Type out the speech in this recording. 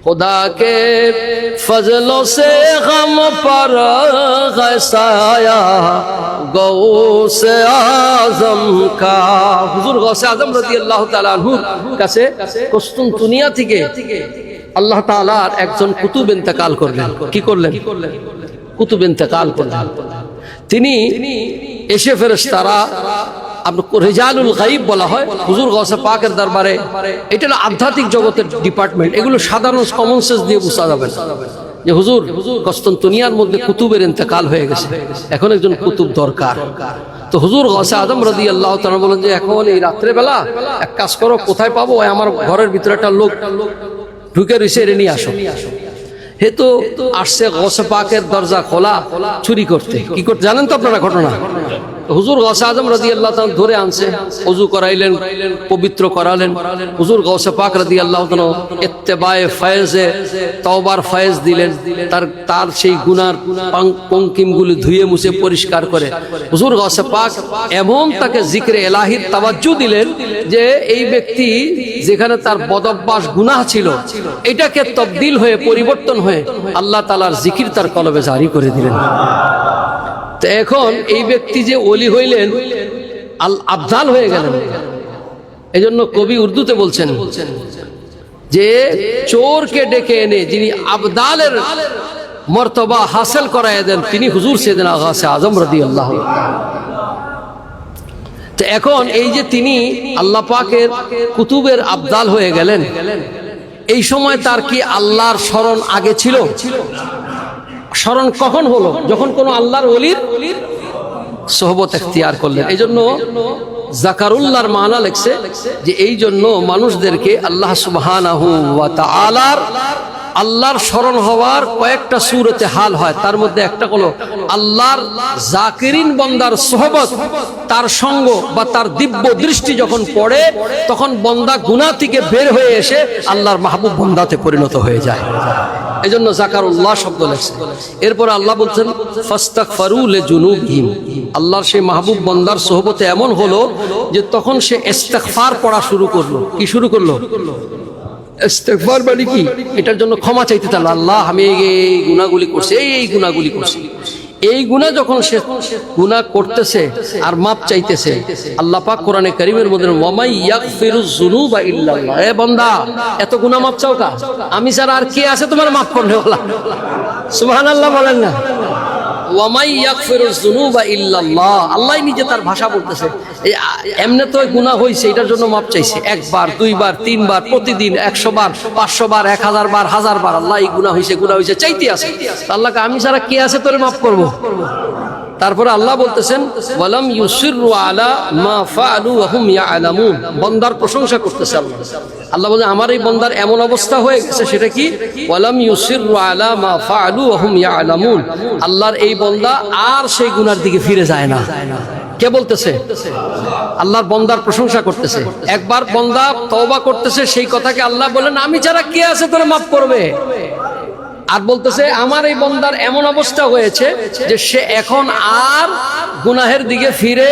खुदा के फजलों से गम पर गसाया गौ से आजम का। हुजूर गौसे आजम রাদিয়াল্লাহু তাআলা আনহুর কাছে কুস্তুনতুনিয়া থেকে আল্লাহ তাআলার একজন কুতুব ইন্তেকাল করলেন। কি করলেন? কুতুব ইন্তেকাল করলেন। তিনি এসে ফেরেশতারা রিজালুল গায়ব বলা হয় হুজুর গৌসে পাকের দরবারে। এটা হলো আধ্যাত্মিক জগতের ডিপার্টমেন্ট, এগুলো সাধারণ কমন সেন্স দিয়ে বোঝা যাবে না যে হুজুর কুস্তুনতুনিয়ার মধ্যে কুতুবের ইন্তেকাল হয়ে গেছে, এখন একজন কুতুব দরকার। তো হুজুর গৌসে আজম রাদিয়াল্লাহু তাআলা বলেন যে এখন এই রাত্রে বেলা এক কাজ করো, কোথায় পাবো? আমার ঘরের ভিতরে একটা লোক ঢুকে রয়েছে, এনে নিয়ে আসো। হে তো আসছে গৌসে পাকের দরজা খোলা চুরি করতে। কি করতে জানেন তো আপনারা ঘটনা? হুজুর গৌসে আজম রাদিয়াল্লাহু তাআলা ধরে আনছে, ওযু করাইলেন, পবিত্র করালেন। হুজুর গৌসে পাক রাদিয়াল্লাহু তাআলা ইত্তেবায়ে ফয়েজে তওবার ফয়েজ দিলেন, তার সেই গুনার পঙ্কিমগুলি ধুয়ে মুছে পরিষ্কার করে হুজুর গৌসে পাক এমন তাকে জিকরে ইলাহির তাওয়াজ্জু দিলেন যে এই ব্যক্তি যেখানে তার বদঅভ্যাস গুনাহ ছিল এটাকে তবদিল হয়ে পরিবর্তন হয়ে আল্লাহ তাআলার জিকির তার কলবে জারি করে দিলেন। তো এখন এই ব্যক্তি যে ওলি হইলেন আল আবদাল হয়ে গেলেন। এই জন্য কবি উর্দুতে বলছেন যে চোরকে ডেকে এনে যিনি আবদালের মর্তবা হাসিল করায় দেন তিনি হুজুর সাইয়েদনা গৌসে আজম রাদিয়াল্লাহু। তো এখন এই যে তিনি আল্লাহ পাকের কুতুবের আবদাল হয়ে গেলেন, এই সময় তার কি আল্লাহর স্মরণ আগে ছিল? স্মরণ কখন হলো? যখন কোন আল্লাহর ওলির সোহবত এখতিয়ার করলেন। এই জন্য জাকারুল্লাহর মানা লেখছে যে এই জন্য মানুষদেরকে আল্লাহ সুবহানাহু ওয়া তাআলার আল্লাহর স্মরণ হওয়ার কয়েকটা সূরতে হাল হয়, তার মধ্যে একটা হলো আল্লাহর জাকিরিন বান্দার সোহবত, তার সঙ্গ বা তার দিব্য দৃষ্টি যখন পড়ে তখন বান্দা গুনাহ থেকে বের হয়ে এসে আল্লাহর মাহবুব বান্দাতে পরিণত হয়ে যায়। এজন্য জাকারুল্লাহ শব্দ লেখছে। এরপর আল্লাহ বলছেন ফাস্তাগফিরু লিজুনুবিহিম, আল্লাহর সেই মাহবুব বান্দার সোহবতে এমন হলো যে তখন সে ইস্তিগফার পড়া শুরু করলো। কি শুরু করলো? ইস্তিগফার মানে কি? এটার জন্য ক্ষমা চাইতে থাকলো, আল্লাহ আমি এই গুনাহগুলি করছি, এই গুনাহগুলি করছি। এই গুনাহ যখন সে গুনাহ করতেছে আর মাপ চাইতেছে, আল্লাহ পাক কোরআনে কারীমের মধ্যে ওয়ামাই ইয়াগফিরুজ যুনুবা ইল্লাল্লাহ, এ বান্দা এত গুনাহ মাপ চাও কা? আমি ছাড়া আর কে আছে তোমার মাফ করবে? বলা সুবহানাল্লাহ বলেন না। ওয়ামাই ইয়াগফিরুজ যুনুবা ইল্লাল্লাহ, আল্লাহ নিজে তার ভাষা বলতেছে। এই এমনি তো গুনাহ হইছে, এটার জন্য মাপ চাইছে একবার, দুইবার, তিনবার, প্রতিদিন 100 বার, 500 বার, 1000 বার, 1000 বার আল্লাহ এই গুনাহ হইছে চাইতে আছে। আল্লাহকে আমি ছাড়া কে আছে তোরে মাফ করব? তারপরে আল্লাহ বলতেছেন ওয়ালাম ইউসিরু আলা মা ফাআলু ওয়া হুম ইয়ালামুন, বান্দার প্রশংসা করতেছে আল্লাহ। আল্লাহ বলে আমার এই বান্দার এমন অবস্থা হয়ে গেছে, সেটা কি? ওয়ালাম ইউসিরু আলা মা ফাআলু ওয়া হুম ইয়ালামুন, আল্লাহর এই বান্দা আর সেই গুনার দিকে ফিরে যায় না। কে বলতেছে? আল্লাহর বান্দার প্রশংসা করতেছে। একবার বান্দা তওবা করতেছে, সেই কথাকে আল্লাহ বলেন আমি ছাড়া কে আছে তোরে মাফ করবে? আর বলতেছে আমার এই বান্দার এমন অবস্থা হয়েছে যে সে এখন আর গুনাহের দিকে ফিরে